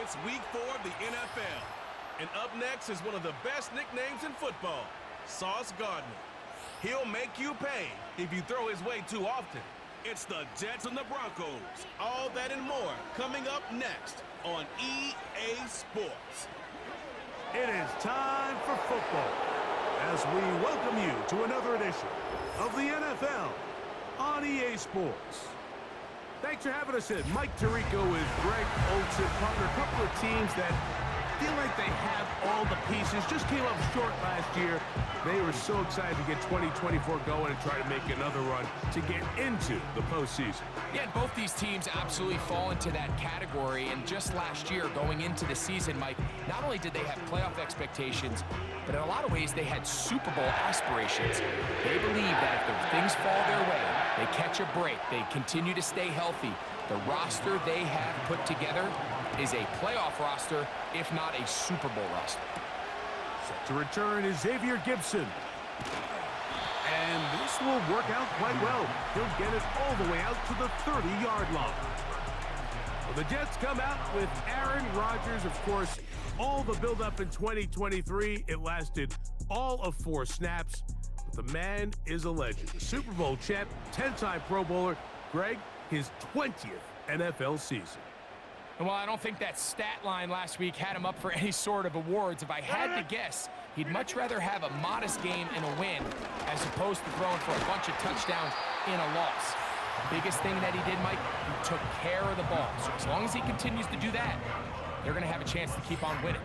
It's week 4 of the NFL. And up next is one of the best nicknames in football, Sauce Gardner. He'll make you pay if you throw his way too often. It's the Jets and the Broncos. All that and more coming up next on EA Sports. It is time for football as we welcome you to another edition of the NFL on EA Sports. Thanks for having us in. Mike Tirico with Greg Olsen, partner. A couple of teams that feel like they have all the pieces. Just came up short last year. They were so excited to get 2024 going and try to make another run to get into the postseason. Yeah, and both these teams absolutely fall into that category. And just last year, going into the season, Mike, not only did they have playoff expectations, but in a lot of ways, they had Super Bowl aspirations. They believe that if things fall their way, they catch a break, they continue to stay healthy, the roster they have put together is a playoff roster, if not a Super Bowl roster. Set to return is Xavier Gibson. And this will work out quite well. He'll get it all the way out to the 30-yard line. Well, the Jets come out with Aaron Rodgers, of course. All the build-up in 2023, it lasted all of 4 snaps. But the man is a legend. The Super Bowl champ, 10-time Pro Bowler. Greg, his 20th NFL season. And while I don't think that stat line last week had him up for any sort of awards, if I had to guess, he'd much rather have a modest game and a win as opposed to throwing for a bunch of touchdowns in a loss. The biggest thing that he did, Mike, he took care of the ball. So as long as he continues to do that, they're going to have a chance to keep on winning.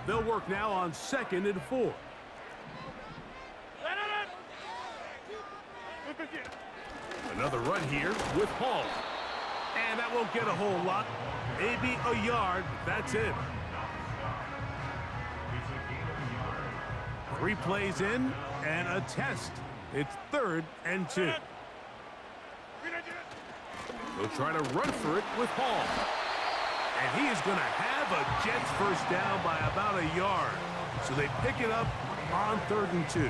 They'll work now on 2nd and 4. Another run here with Hall. And that won't get a whole lot. Maybe a yard, but that's it. 3 plays in and a test. It's 3rd and 2. They'll try to run for it with Hall. And he is going to have a Jets first down by about a yard. So they pick it up on 3rd and 2.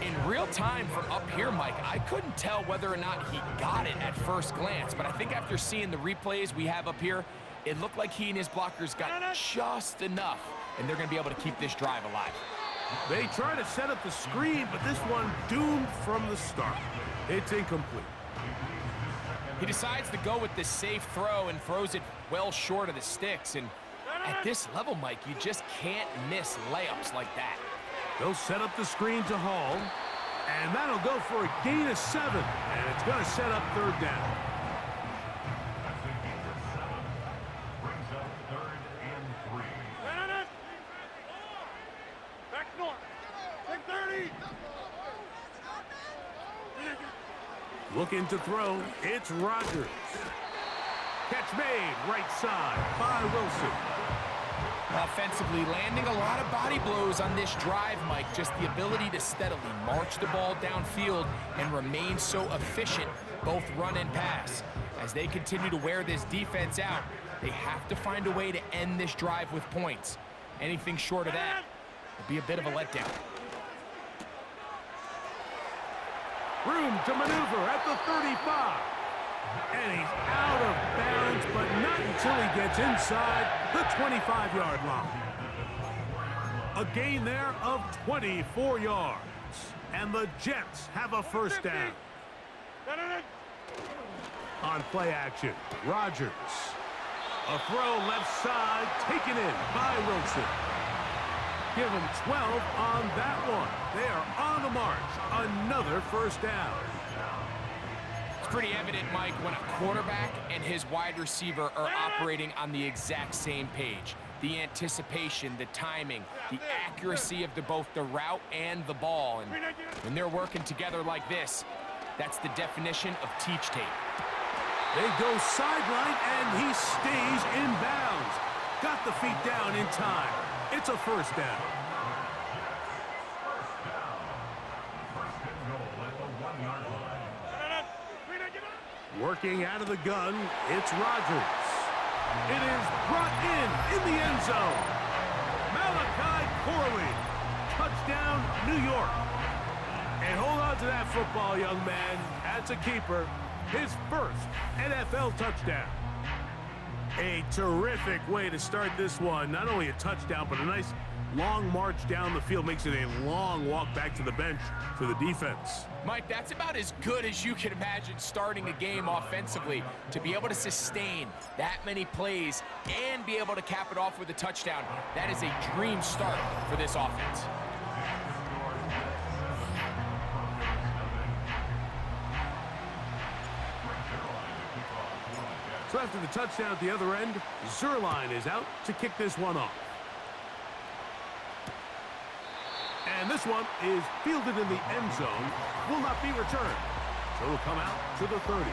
In real time from up here, Mike, I couldn't tell whether or not he got it at first glance, but I think after seeing the replays we have up here, it looked like he and his blockers got just enough, and they're going to be able to keep this drive alive. They try to set up the screen, but this one doomed from the start. It's incomplete. He decides to go with the safe throw and throws it well short of the sticks, and at this level, Mike, you just can't miss layups like that. They'll set up the screen to Hall, and that'll go for a gain of 7, and it's going to set up 3rd down. Looking to throw, it's Rodgers. Catch made, right side by Wilson. Offensively, landing a lot of body blows on this drive, Mike. Just the ability to steadily march the ball downfield and remain so efficient, both run and pass. As they continue to wear this defense out, they have to find a way to end this drive with points. Anything short of that would be a bit of a letdown. Room to maneuver at the 35. And he's out of bounds, but not until he gets inside the 25-yard line. A gain there of 24 yards. And the Jets have a first down. On play action, Rodgers. A throw left side, taken in by Wilson. Give him 12 on that one. They are on the march. Another first down. It's pretty evident, Mike, when a quarterback and his wide receiver are operating on the exact same page. The anticipation, the timing, the accuracy of both the route and the ball. And when they're working together like this, that's the definition of teach tape. They go sideline, and he stays in bounds. Got the feet down in time. It's a first down. Working out of the gun, it's Rodgers. It is brought in the end zone. Malachi Corley. Touchdown, New York. And hold on to that football, young man, That's a keeper. His first NFL touchdown. A terrific way to start this one. Not only a touchdown, but a nice long march down the field. Makes it a long walk back to the bench for the defense. Mike, that's about as good as you can imagine starting a game offensively. To be able to sustain that many plays and be able to cap it off with a touchdown, that is a dream start for this offense. So after the touchdown at the other end, Zerline is out to kick this one off. And this one is fielded in the end zone, will not be returned. So it'll come out to the 30.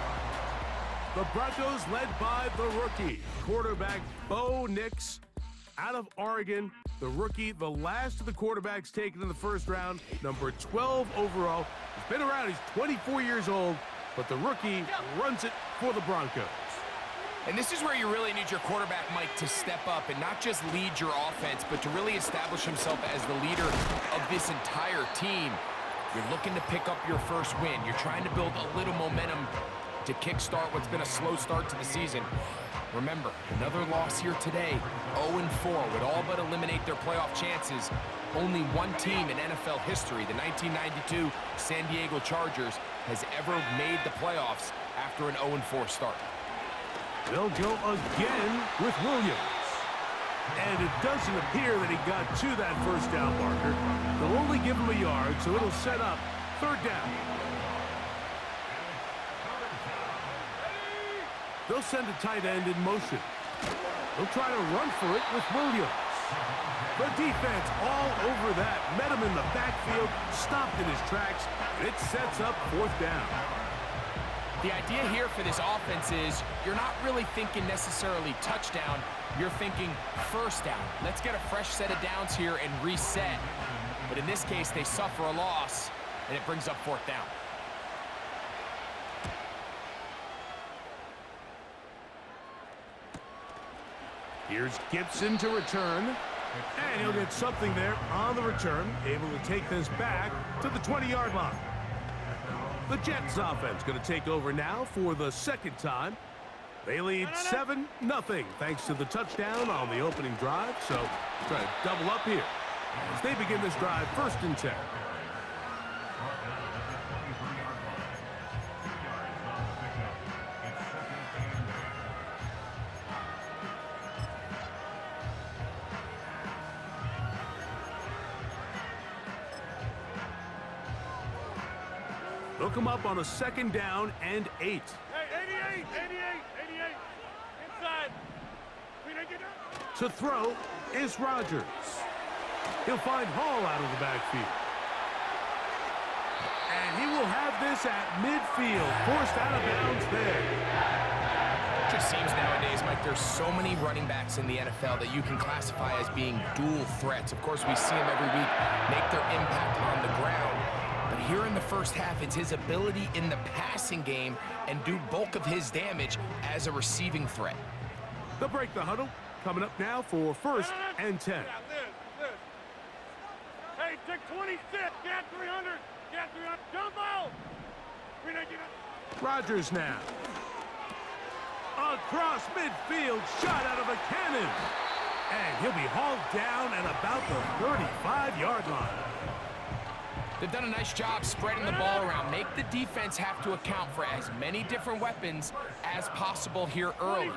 The Broncos led by the rookie, quarterback Bo Nix out of Oregon. The rookie, the last of the quarterbacks taken in the first round, number 12 overall. He's been around, he's 24 years old, but the rookie runs it for the Broncos. And this is where you really need your quarterback, Mike, to step up and not just lead your offense, but to really establish himself as the leader of this entire team. You're looking to pick up your first win. You're trying to build a little momentum to kickstart what's been a slow start to the season. Remember, another loss here today, 0-4, would all but eliminate their playoff chances. Only one team in NFL history, the 1992 San Diego Chargers, has ever made the playoffs after an 0-4 start. They'll go again with Williams. And it doesn't appear that he got to that first down marker. They'll only give him a yard, so it'll set up third down. They'll send a tight end in motion. They'll try to run for it with Williams. The defense all over that. Met him in the backfield, stopped in his tracks, and it sets up fourth down. The idea here for this offense is you're not really thinking necessarily touchdown. You're thinking first down. Let's get a fresh set of downs here and reset. But in this case, they suffer a loss, and it brings up fourth down. Here's Gibson to return. And he'll get something there on the return. Able to take this back to the 20-yard line. The Jets offense going to take over now for the second time. They lead 7-0 thanks to the touchdown on the opening drive. So try to double up here as they begin this drive first and 10. They'll come up on a second down and 8. Hey, 88, inside. To throw is Rodgers. He'll find Hall out of the backfield. And he will have this at midfield, forced out of bounds there. It just seems nowadays, Mike, there's so many running backs in the NFL that you can classify as being dual threats. Of course, we see them every week make their impact on the ground. But here in the first half, it's his ability in the passing game and do bulk of his damage as a receiving threat. They'll break the huddle. Coming up now for first and 10. Hey, take 26. Get 300. Get 300. Jump out. Rodgers now. Across midfield, shot out of a cannon. And he'll be hauled down at about the 35-yard line. They've done a nice job spreading the ball around. Make the defense have to account for as many different weapons as possible here early.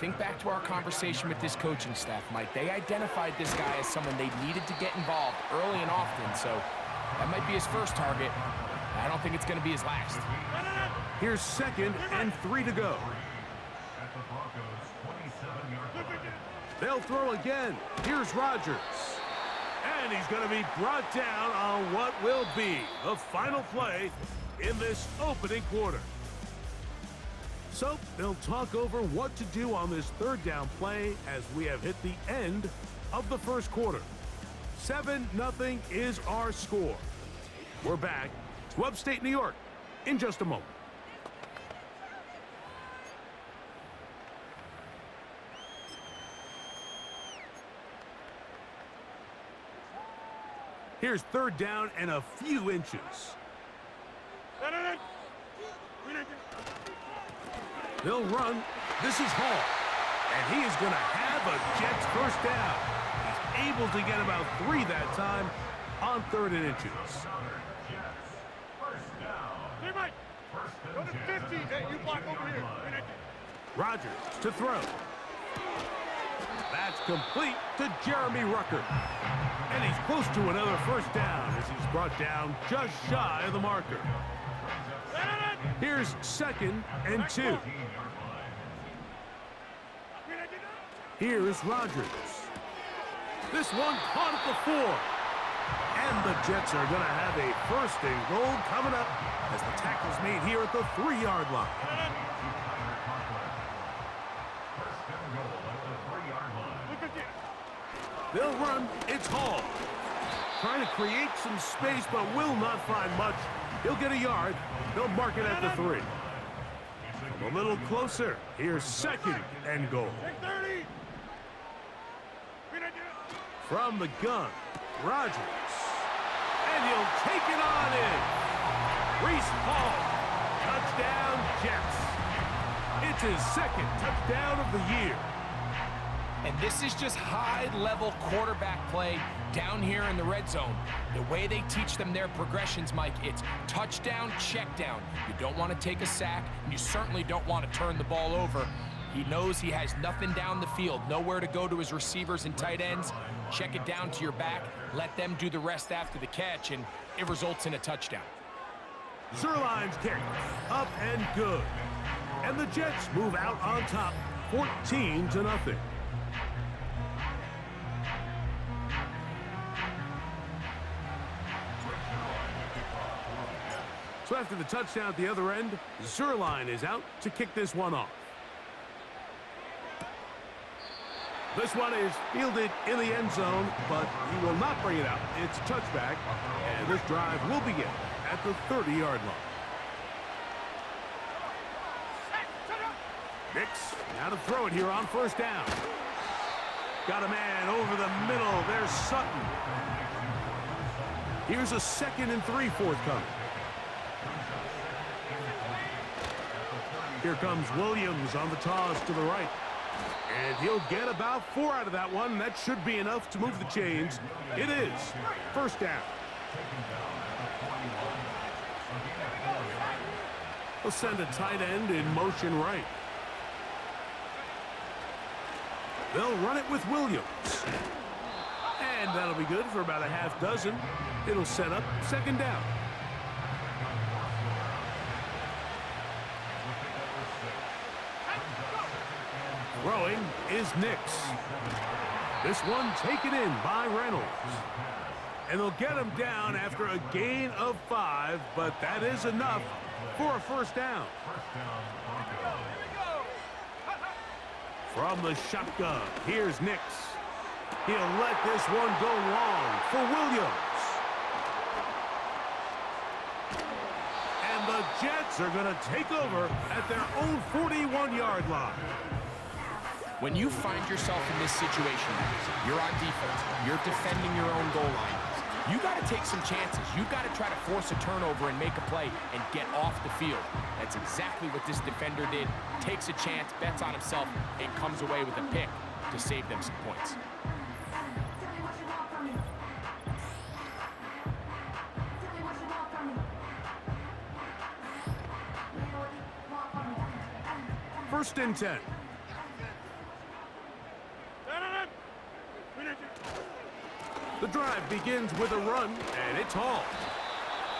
Think back to our conversation with this coaching staff, Mike. They identified this guy as someone they needed to get involved early and often, so that might be his first target. I don't think it's going to be his last. Here's second and 3 to go. They'll throw again. Here's Rodgers. And he's going to be brought down on what will be the final play in this opening quarter. So they'll talk over what to do on this third down play as we have hit the end of the first quarter. 7-0 is our score. We're back to upstate New York in just a moment. Here's third down and a few inches. They'll run. This is Hall. And he is going to have a Jets first down. He's able to get about 3 that time on 3rd and inches. Hey, Mike. Go to 50. Hey, you block over here. Rodgers to throw. That's complete to Jeremy Rucker. And he's close to another first down as he's brought down just shy of the marker. Here's 2nd and 2. Here's Rodgers. This one caught at the 4. And the Jets are going to have a 1st and goal coming up as the tackle's made here at the 3-yard line. They'll run. It's Hall. Trying to create some space, but will not find much. He'll get a yard. They'll mark it at the 3. Come a little closer. Here's 2nd and goal. From the gun, Rodgers. And he'll take it on in. Reese Hall. Touchdown, Jets. It's his 2nd touchdown of the year. And this is just high-level quarterback play down here in the red zone. The way they teach them their progressions, Mike, it's touchdown, check down. You don't want to take a sack, and you certainly don't want to turn the ball over. He knows he has nothing down the field, nowhere to go to his receivers and tight ends. Check it down to your back, let them do the rest after the catch, and it results in a touchdown. Zerline's kick, up and good. And the Jets move out on top, 14-0. So after the touchdown at the other end, Zerline is out to kick this one off. This one is fielded in the end zone, but he will not bring it out. It's a touchback, and this drive will begin at the 30-yard line. Nix, now to throw it here on 1st down. Got a man over the middle. There's Sutton. Here's a 2nd and 3 forthcoming. Here comes Williams on the toss to the right. And he'll get about 4 out of that one. That should be enough to move the chains. It is 1st down. He'll send a tight end in motion right. They'll run it with Williams. And that'll be good for about a half dozen. It'll set up 2nd down. Throwing is Nix. This one taken in by Reynolds. And they'll get him down after a gain of 5, but that is enough for a 1st down. From the shotgun, here's Nix. He'll let this one go long for Williams. And the Jets are going to take over at their own 41-yard line. When you find yourself in this situation, you're on defense, you're defending your own goal line, you got to take some chances. You got to try to force a turnover and make a play and get off the field. That's exactly what this defender did. Takes a chance, bets on himself, and comes away with a pick to save them some points. First and 10. The drive begins with a run, and it's Hall.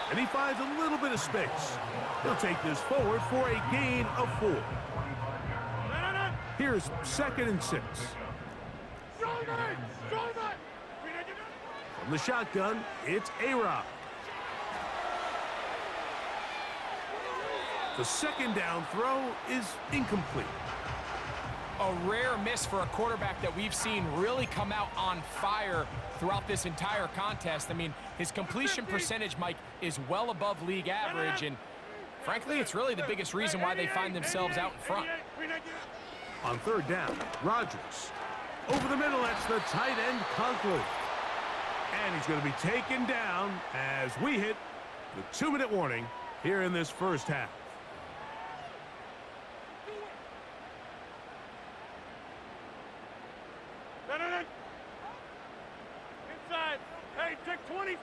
And he finds a little bit of space. He'll take this forward for a gain of 4. Here's 2nd and 6. From the shotgun, it's A-Rod. The 2nd down throw is incomplete. A rare miss for a quarterback that we've seen really come out on fire throughout this entire contest. I mean, his completion percentage, Mike, is well above league average, and frankly, it's really the biggest reason why they find themselves out in front. On 3rd down, Rodgers. Over the middle, that's the tight end, Conklin. And he's going to be taken down as we hit the 2-minute warning here in this first half. it. Inside. Hey, take 26.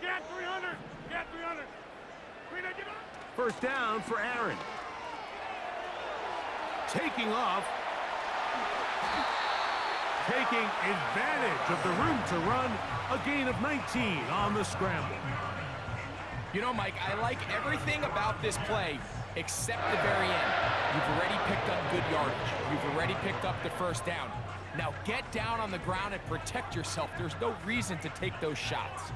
Get 300. Get 300. Get up. First down for Aaron. Taking off. Taking advantage of the room to run. A gain of 19 on the scramble. You know, Mike, I like everything about this play except the very end. You've already picked up good yardage. You've already picked up the first down. Now get down on the ground and protect yourself. There's no reason to take those shots.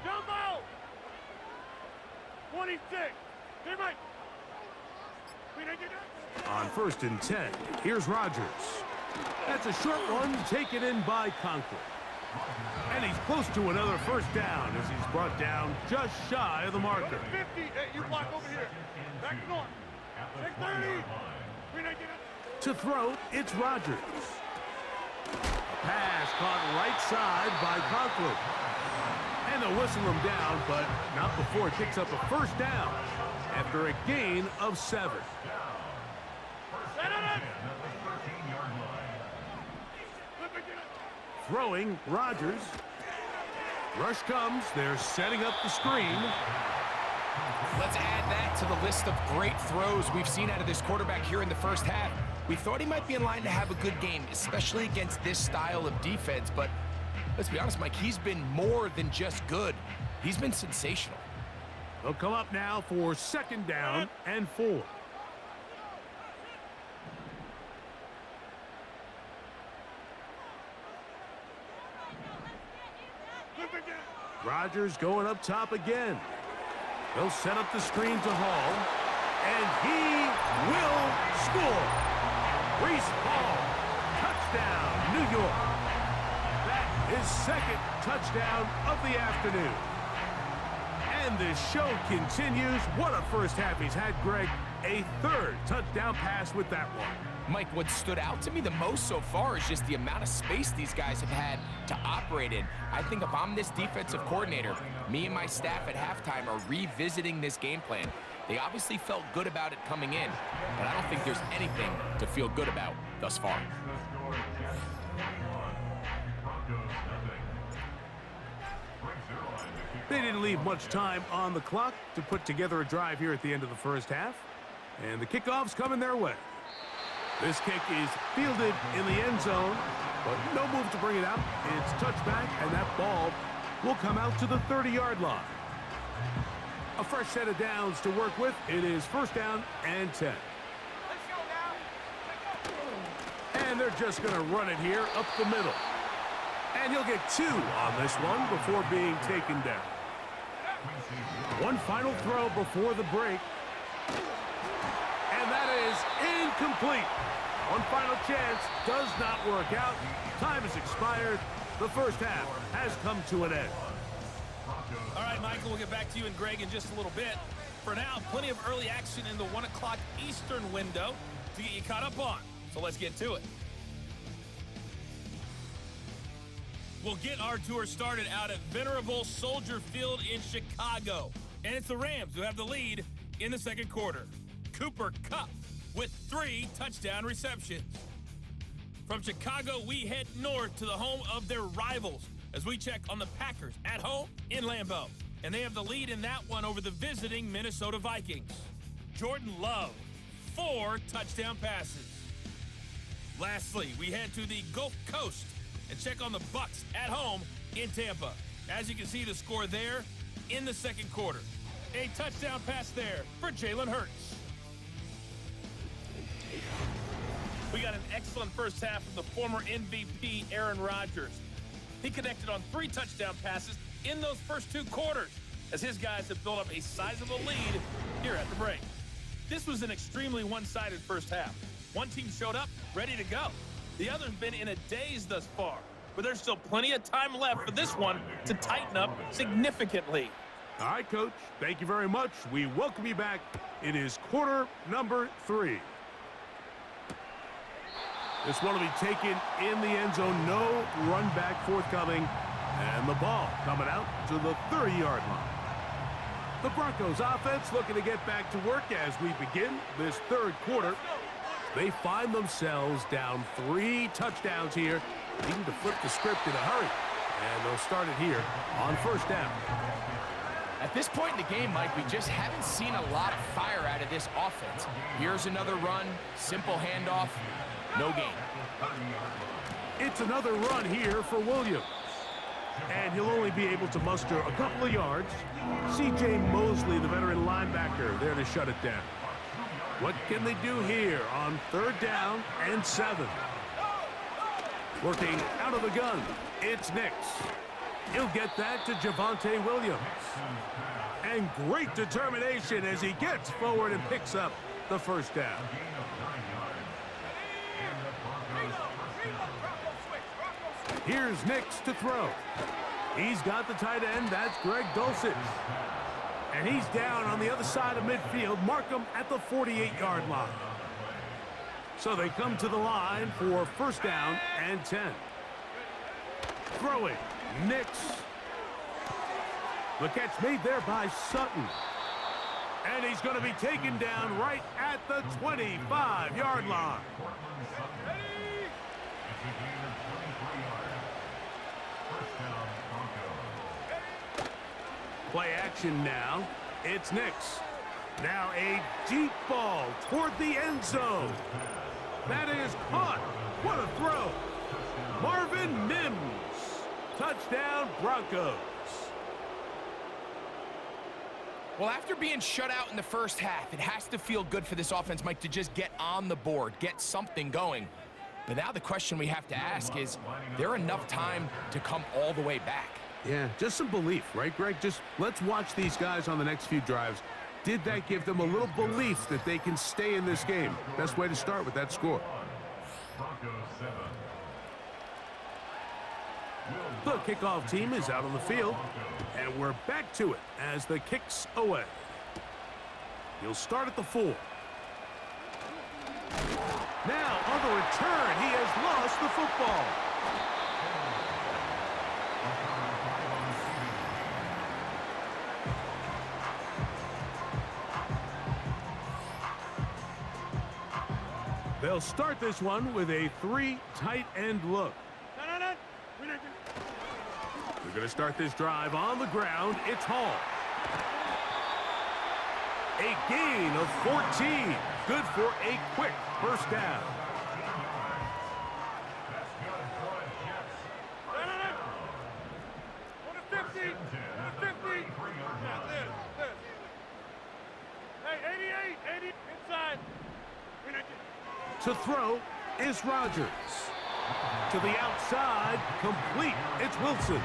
Jumbo! 26. Hey, Mike. On 1st and 10, here's Rodgers. That's a short one taken in by Conklin. And he's close to another first down as he's brought down just shy of the marker. 50. Hey, you block over here. Back north. 630. To throw, it's Rodgers. A pass caught right side by Conklin. And they'll whistle him down, but not before it picks up a first down after a gain of 7. Throwing, Rodgers. Rush comes. They're setting up the screen. Let's add that to the list of great throws we've seen out of this quarterback here in the first half. We thought he might be in line to have a good game, especially against this style of defense. But let's be honest, Mike, he's been more than just good. He's been sensational. They'll come up now for 2nd down and 4. Rodgers going up top again. They'll set up the screen to Hall. And he will score. Breece Hall. Touchdown, New York. That is 2nd touchdown of the afternoon. And the show continues. What a first half he's had, Greg. A 3rd touchdown pass with that one. Mike, what stood out to me the most so far is just the amount of space these guys have had to operate in. I think if I'm this defensive coordinator, me and my staff at halftime are revisiting this game plan. They obviously felt good about it coming in, but I don't think there's anything to feel good about thus far. They didn't leave much time on the clock to put together a drive here at the end of the first half. And the kickoff's coming their way. This kick is fielded in the end zone, but no move to bring it out. It's touchback, and that ball will come out to the 30-yard line. A fresh set of downs to work with. It is 1st down and 10. And they're just going to run it here up the middle. And he'll get 2 on this one before being taken down. One final throw before the break. And that is incomplete. One final chance does not work out. Time has expired. The first half has come to an end. All right, Michael, we'll get back to you and Greg in just a little bit. For now, plenty of early action in the 1 o'clock Eastern window to get you caught up on. So let's get to it. We'll get our tour started out at Venerable Soldier Field in Chicago. And it's the Rams who have the lead in the 2nd quarter. Cooper Kupp with 3 touchdown receptions. From Chicago, we head north to the home of their rivals as we check on the Packers at home in Lambeau. And they have the lead in that one over the visiting Minnesota Vikings. Jordan Love, 4 touchdown passes. Lastly, we head to the Gulf Coast and check on the Bucs at home in Tampa. As you can see, the score there in the 2nd quarter. A touchdown pass there for Jalen Hurts. We got an excellent first half from the former MVP, Aaron Rodgers. He connected on 3 touchdown passes in those first 2 quarters as his guys have built up a sizable lead here at the break. This was an extremely one-sided first half. One team showed up ready to go. The other's been in a daze thus far, but there's still plenty of time left for this one to tighten up significantly. All right, Coach. Thank you very much. We welcome you back. It is quarter number 3. This one will be taken in the end zone. No run back forthcoming. And the ball coming out to the 30-yard line. The Broncos offense looking to get back to work as we begin this third quarter. They find themselves down 3 touchdowns here, needing to flip the script in a hurry. And they'll start it here on first down. At this point in the game, Mike, we just haven't seen a lot of fire out of this offense. Here's another run, simple handoff, no gain. It's another run here for Williams. And he'll only be able to muster a couple of yards. C.J. Mosley, the veteran linebacker, there to shut it down. What can they do here on third down and 7? Working out of the gun, it's Nix. He'll get that to Javonte Williams. And great determination as he gets forward and picks up the first down. Here's Nix to throw. He's got the tight end. That's Greg Dulcich. And he's down on the other side of midfield. Mark him at the 48-yard line. So they come to the line for first down and 10. Throwing. Nix. The catch made there by Sutton. And he's going to be taken down right at the 25-yard line. Play action now. It's Nix. Now a deep ball toward the end zone. That is caught. What a throw. Marvin Mims. Touchdown, Broncos. Well, after being shut out in the first half, it has to feel good for this offense, Mike, to just get on the board, get something going. But now the question we have to ask is there enough time to come all the way back? Yeah, just some belief, right, Greg? Just let's watch these guys on the next few drives. Did that give them a little belief that they can stay in this game? Best way to start with that score. The kickoff team is out on the field, and we're back to it as the kick's away. He'll start at the 4. Now, on the return, he has lost the football. They'll start this one with a 3 tight end look. We're going to start this drive on the ground. It's Hall. A gain of 14. Good for a quick first down. Hey, 88, inside. To throw is Rodgers. To the outside, complete. It's Wilson.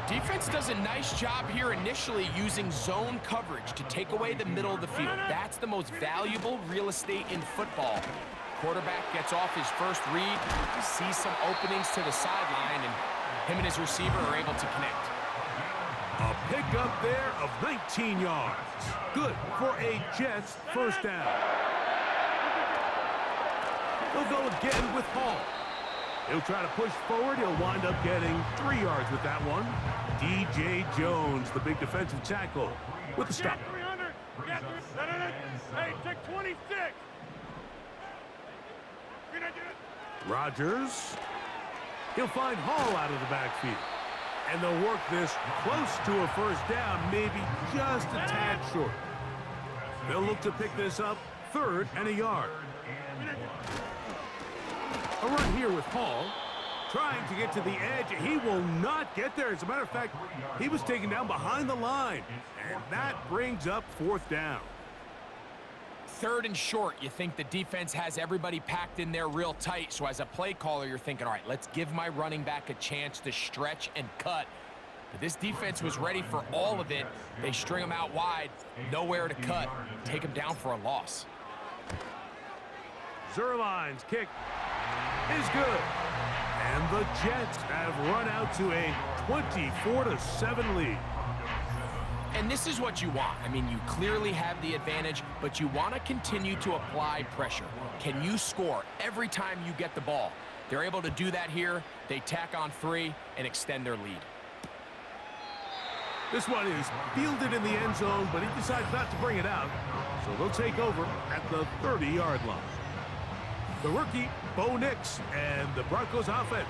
Defense does a nice job here initially using zone coverage to take away the middle of the field. That's the most valuable real estate in football. Quarterback gets off his first read, sees some openings to the sideline, and him and his receiver are able to connect. A pickup there of 19 yards. Good for a Jets first down. They'll go again with Hall. He'll try to push forward. He'll wind up getting 3 yards with that one. D.J. Jones, the big defensive tackle, with the stop. Get 300. Hey, take 26. Rodgers. He'll find Hall out of the backfield. And they'll work this close to a first down, maybe just a tad short. They'll look to pick this up 3rd and a yard. A run here with Hall, trying to get to the edge. He will not get there. As a matter of fact, he was taken down behind the line. And that brings up 4th down. 3rd and short, you think the defense has everybody packed in there real tight. So as a play caller, you're thinking, all right, let's give my running back a chance to stretch and cut. But this defense was ready for all of it. They string them out wide, nowhere to cut, take them down for a loss. Zerline's kick is good. And the Jets have run out to a 24-7 lead. And this is what you want. I mean, you clearly have the advantage, but you want to continue to apply pressure. Can you score every time you get the ball? They're able to do that here. They tack on 3 and extend their lead. This one is fielded in the end zone, but he decides not to bring it out. So they'll take over at the 30-yard line. The rookie, Bo Nix, and the Broncos offense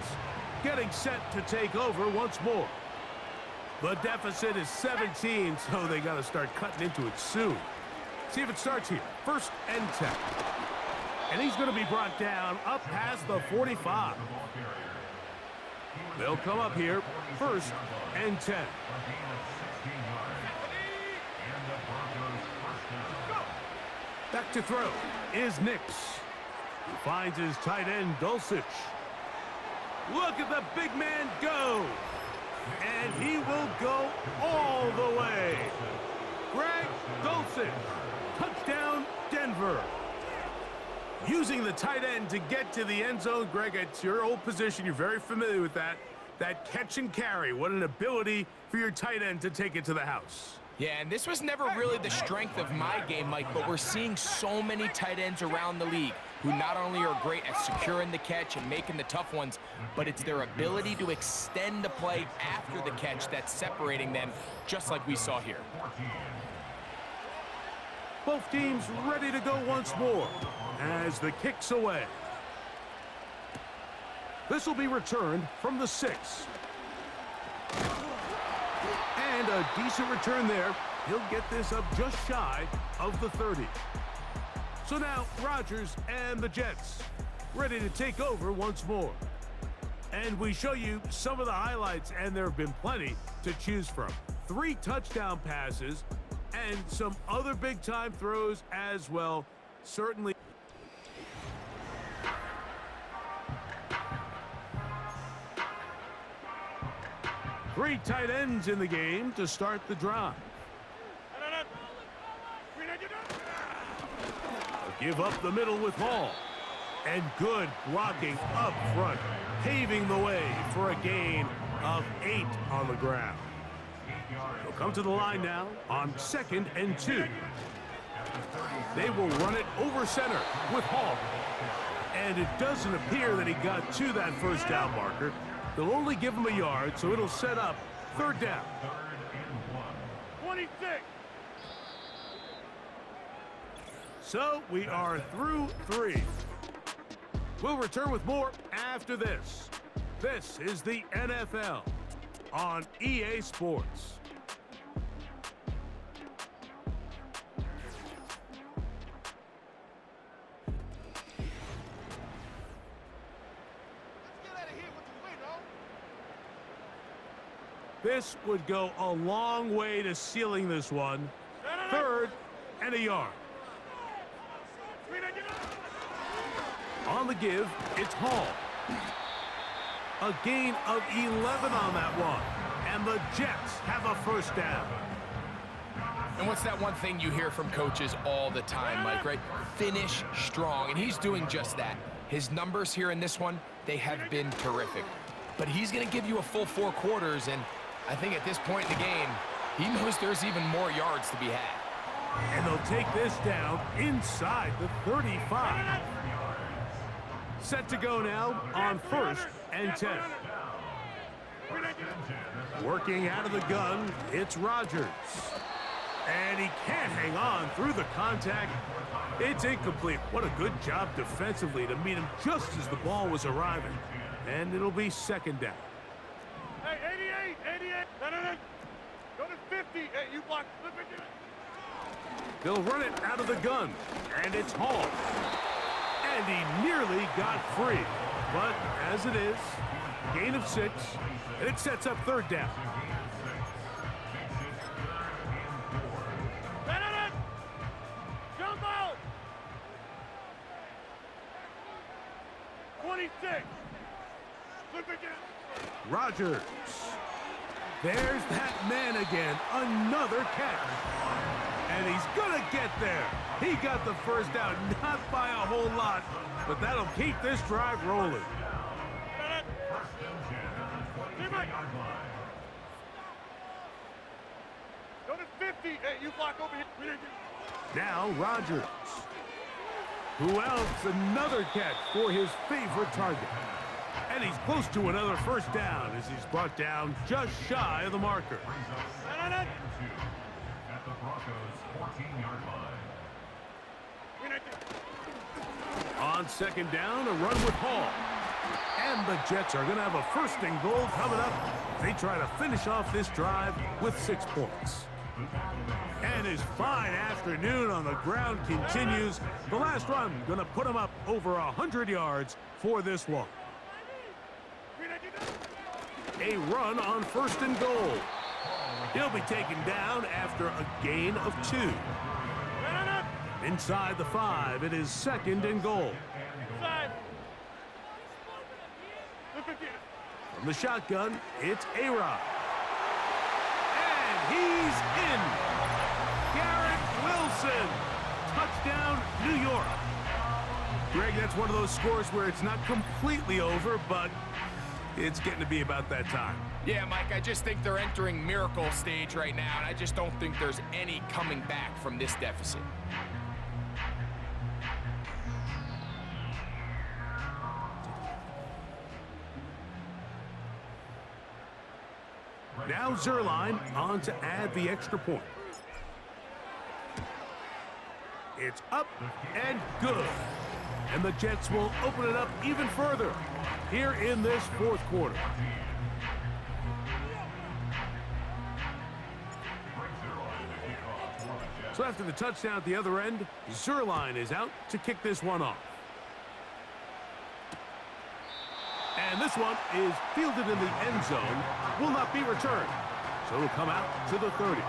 getting set to take over once more. The deficit is 17, so they got to start cutting into it soon. See if it starts here. 1st and 10. And he's going to be brought down up past the 45. They'll come up here. 1st and 10. Back to throw is Nix. He finds his tight end, Dulcich. Look at the big man go. And he will go all the way. Greg Dulcich. Touchdown, Denver. Using the tight end to get to the end zone. Greg, it's your old position. You're very familiar with that. That catch and carry. What an ability for your tight end to take it to the house. Yeah, and this was never really the strength of my game, Mike, but we're seeing so many tight ends around the league who not only are great at securing the catch and making the tough ones, but it's their ability to extend the play after the catch that's separating them, just like we saw here. Both teams ready to go once more as the kick's away. This will be returned from the 6. And a decent return there. He'll get this up just shy of the 30. So now Rodgers and the Jets ready to take over once more. And we show you some of the highlights, and there have been plenty to choose from. 3 touchdown passes and some other big-time throws as well. Certainly. Three tight ends in the game to start the drive. Give up the middle with Hall. And good blocking up front, paving the way for a gain of 8 on the ground. They'll come to the line now on 2nd and 2. They will run it over center with Hall. And it doesn't appear that he got to that first down marker. They'll only give him a yard, so it'll set up 3rd down. 26. So we are through 3. We'll return with more after this. This is the NFL on EA Sports. This would go a long way to sealing this one. 3rd and a yard. On the give, it's Hall. A gain of 11 on that one. And the Jets have a 1st down. And what's that one thing you hear from coaches all the time, Mike, right? Finish strong, and he's doing just that. His numbers here in this one, they have been terrific. But he's going to give you a full 4 quarters, and I think at this point in the game, he knows there's even more yards to be had. And they'll take this down inside the 35. Set to go now on 1st and 10. Working out of the gun, it's Rodgers. And he can't hang on through the contact. It's incomplete. What a good job defensively to meet him just as the ball was arriving. And it'll be 2nd down. Hey, 88. No. Go to 50. Hey, you block. Flip it. They'll run it out of the gun. And it's Hall. And he nearly got free. But as it is, gain of 6. And it sets up 3rd down. Jump out. 26. Flip it down. Rodgers. There's that man again. Another catch. And he's going to get there. He got the 1st down, not by a whole lot, but that'll keep this drive rolling. Go to 50. Hey, you block over here. Now Rodgers. Who else? Another catch for his favorite target. And And he's close to another first down as he's brought down just shy of the marker. At the Broncos' 14-yard line. On second down, a run with Hall. And the Jets are going to have a first and goal coming up. They try to finish off this drive with 6 points. And his fine afternoon on the ground continues. The last run going to put him up over 100 yards for this one. A run on first and goal. He'll be taken down after a gain of 2. Inside the 5, it is second and goal. From the shotgun, it's A-Rod. And he's in. Garrett Wilson. Touchdown, New York. Greg, that's one of those scores where it's not completely over, but it's getting to be about that time. Yeah, Mike, I just think they're entering miracle stage right now, and I just don't think there's any coming back from this deficit. Now Zerline on to add the extra point. It's up and good. And the Jets will open it up even further here in this fourth quarter. So after the touchdown at the other end, Zerline is out to kick this one off. And this one is fielded in the end zone, will not be returned. So it'll come out to the 30.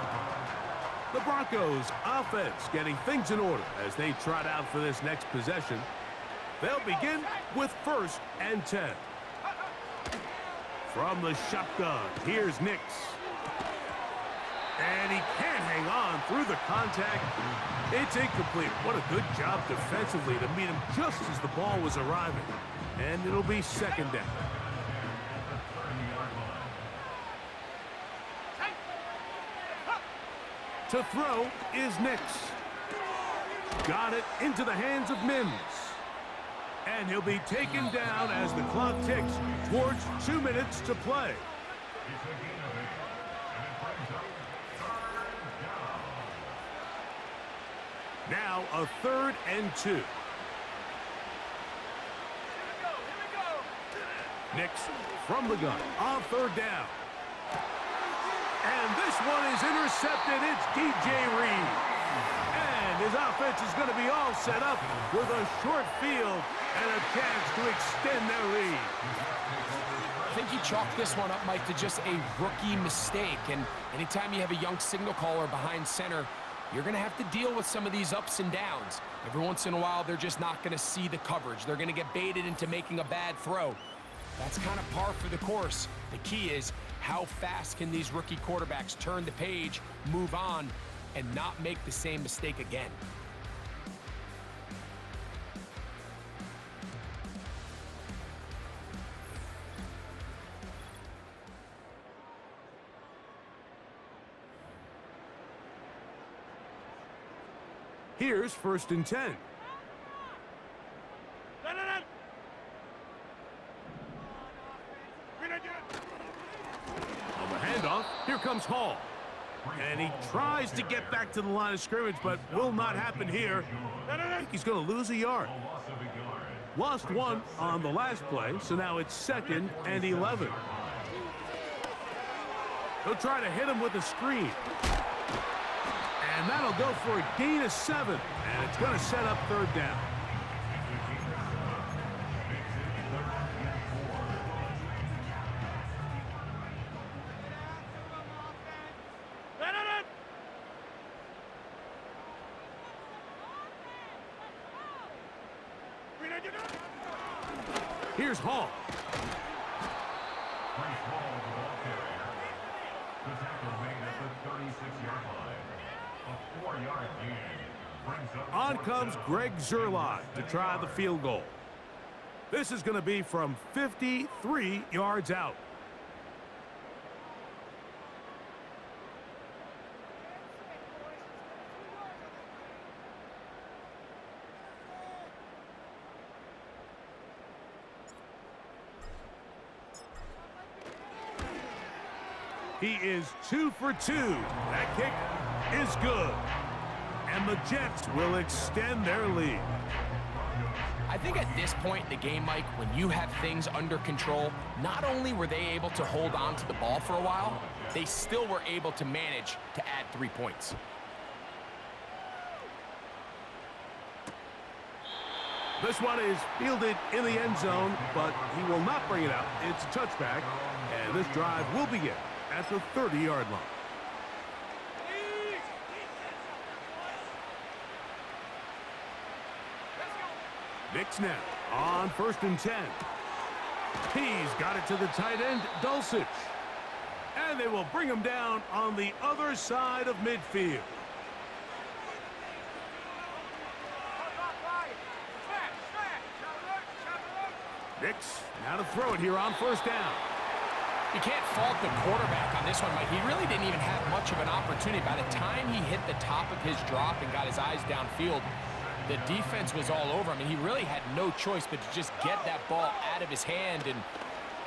The Broncos offense getting things in order as they trot out for this next possession. They'll begin with 1st and 10. From the shotgun, here's Nix. And he can't hang on through the contact. It's incomplete. What a good job defensively to meet him just as the ball was arriving. And it'll be second down. To throw is Nix. Got it into the hands of Mims. And he'll be taken down as the clock ticks towards 2 minutes to play. Now a 3rd and 2. Nix from the gun on 3rd down. And this one is intercepted. It's DJ Reed. And his offense is going to be all set up with a short field and a chance to extend their lead. I think he chalked this one up, Mike, to just a rookie mistake. And anytime you have a young signal caller behind center, you're going to have to deal with some of these ups and downs. Every once in a while, they're just not going to see the coverage. They're going to get baited into making a bad throw. That's kind of par for the course. The key is how fast can these rookie quarterbacks turn the page, move on, and not make the same mistake again. Here's 1st and 10. On the handoff, here comes Hall. And he tries to get back to the line of scrimmage, but will not happen here. I think he's going to lose a yard. Lost 1 on the last play, so now it's 2nd and 11. They'll try to hit him with a screen. And that'll go for a gain of 7. And it's going to set up 3rd down. Here's Hall. On comes Greg Zerline to try the field goal. This is going to be from 53 yards out. He is 2 for 2. That kick is good. And the Jets will extend their lead. I think at this point in the game, Mike, when you have things under control, not only were they able to hold on to the ball for a while, they still were able to manage to add 3 points. This one is fielded in the end zone, but he will not bring it out. It's a touchback, and this drive will begin at the 30-yard line. Knicks now on 1st and 10. He's got it to the tight end, Dulcich. And they will bring him down on the other side of midfield. Knicks now to throw it here on 1st down. You can't fault the quarterback on this one, Mike. He really didn't even have much of an opportunity. By the time he hit the top of his drop and got his eyes downfield, the defense was all over him, and he really had no choice but to just get that ball out of his hand and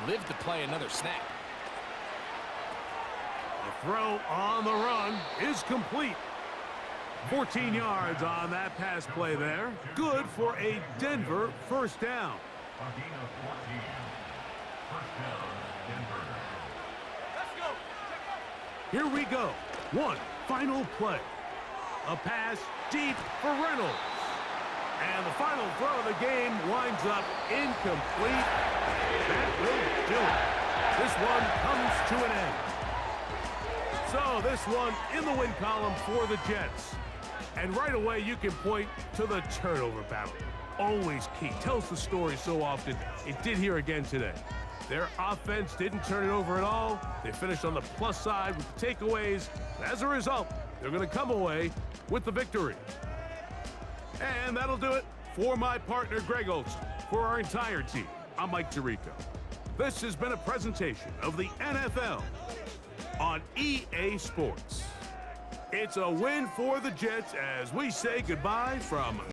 live to play another snap. The throw on the run is complete. 14 yards on that pass play there. Good for a Denver 1st down. A gain of 14. 1st down, Denver. Here we go. One final play. A pass deep for Reynolds. And the final throw of the game winds up incomplete. That will do it. This one comes to an end. So this one in the win column for the Jets. And right away you can point to the turnover battle. Always key. Tells the story so often. It did here again today. Their offense didn't turn it over at all. They finished on the plus side with the takeaways. As a result, they're going to come away with the victory. And that'll do it for my partner, Greg Olson. For our entire team, I'm Mike Tirico. This has been a presentation of the NFL on EA Sports. It's a win for the Jets as we say goodbye from